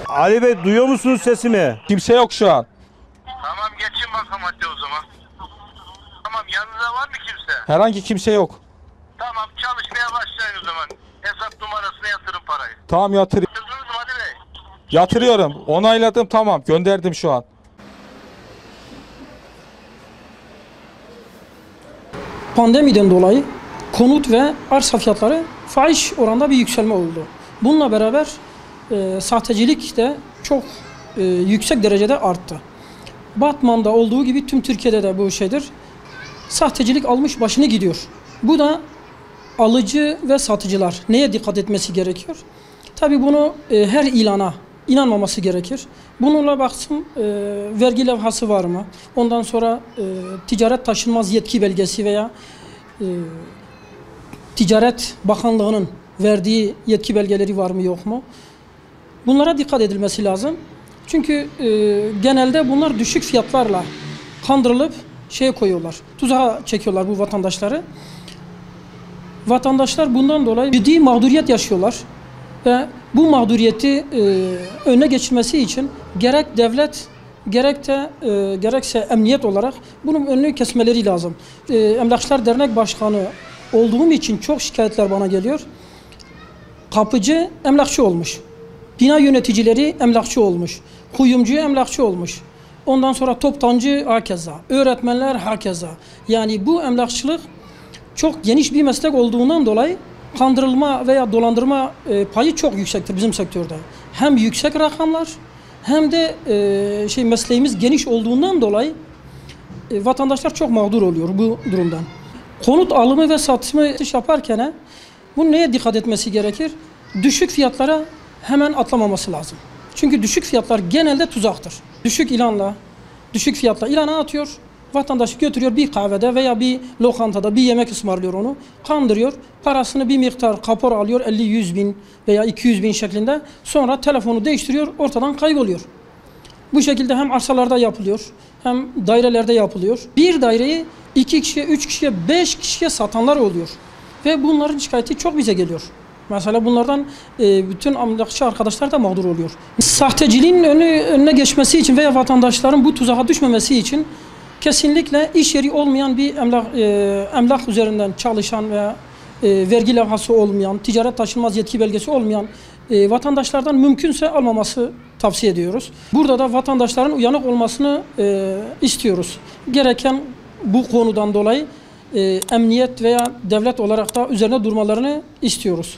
Ali Bey, duyuyor musunuz sesimi? Kimse yok şu an. Tamam, geçin bakalım hadi o zaman. Tamam, yanınızda var mı kimse? Herhangi kimse yok. Tamam, çalışmaya başlayın o zaman. Hesap numarasına yatırın parayı. Tamam yatırıyorum. Yatırdınız mı hadi bey? Yatırıyorum. Onayladım, tamam. Gönderdim şu an. Pandemiden dolayı konut ve arsa fiyatları fahiş oranda bir yükselme oldu. Bununla beraber sahtecilik de çok yüksek derecede arttı. Batman'da olduğu gibi tüm Türkiye'de de bu şeydir. Sahtecilik almış başını gidiyor. Bu da alıcı ve satıcılar neye dikkat etmesi gerekiyor? Tabii bunu her ilana inanmaması gerekir. Bununla baksın vergi levhası var mı? Ondan sonra ticaret taşınmaz yetki belgesi veya Ticaret Bakanlığı'nın verdiği yetki belgeleri var mı yok mu? Bunlara dikkat edilmesi lazım. Çünkü genelde bunlar düşük fiyatlarla kandırılıp şeye koyuyorlar. Tuzağa çekiyorlar bu vatandaşları. Vatandaşlar bundan dolayı ciddi mağduriyet yaşıyorlar. Ve bu mağduriyeti önüne geçilmesi için gerek devlet gerekse emniyet olarak bunun önünü kesmeleri lazım. Emlakçılar Dernek Başkanı olduğum için çok şikayetler bana geliyor. Kapıcı emlakçı olmuş. Bina yöneticileri emlakçı olmuş. Kuyumcu emlakçı olmuş. Ondan sonra toptancı hakeza. Öğretmenler hakeza. Yani bu emlakçılık çok geniş bir meslek olduğundan dolayı kandırılma veya dolandırma payı çok yüksektir bizim sektörde. Hem yüksek rakamlar hem de mesleğimiz geniş olduğundan dolayı vatandaşlar çok mağdur oluyor bu durumdan. Konut alımı ve satımı yaparken bu neye dikkat etmesi gerekir? Düşük fiyatlara hemen atlamaması lazım. Çünkü düşük fiyatlar genelde tuzaktır. Düşük fiyatla ilana atıyor. Vatandaşı götürüyor bir kahvede veya bir lokantada bir yemek ısmarlıyor onu. Kandırıyor. Parasını bir miktar kapora alıyor 50-100 bin veya 200 bin şeklinde. Sonra telefonu değiştiriyor, ortadan kayboluyor. Bu şekilde hem arsalarda yapılıyor hem dairelerde yapılıyor. Bir daireyi 2 kişiye, 3 kişiye, 5 kişiye satanlar oluyor. Ve bunların şikayeti çok bize geliyor. Mesela bunlardan bütün emlakçı arkadaşlar da mağdur oluyor. Sahteciliğin önüne geçmesi için veya vatandaşların bu tuzağa düşmemesi için kesinlikle iş yeri olmayan bir emlak üzerinden çalışan veya vergi levhası olmayan, ticaret taşınmaz yetki belgesi olmayan vatandaşlardan mümkünse almaması tavsiye ediyoruz. Burada da vatandaşların uyanık olmasını istiyoruz. Gereken bu konudan dolayı emniyet veya devlet olarak da üzerine durmalarını istiyoruz.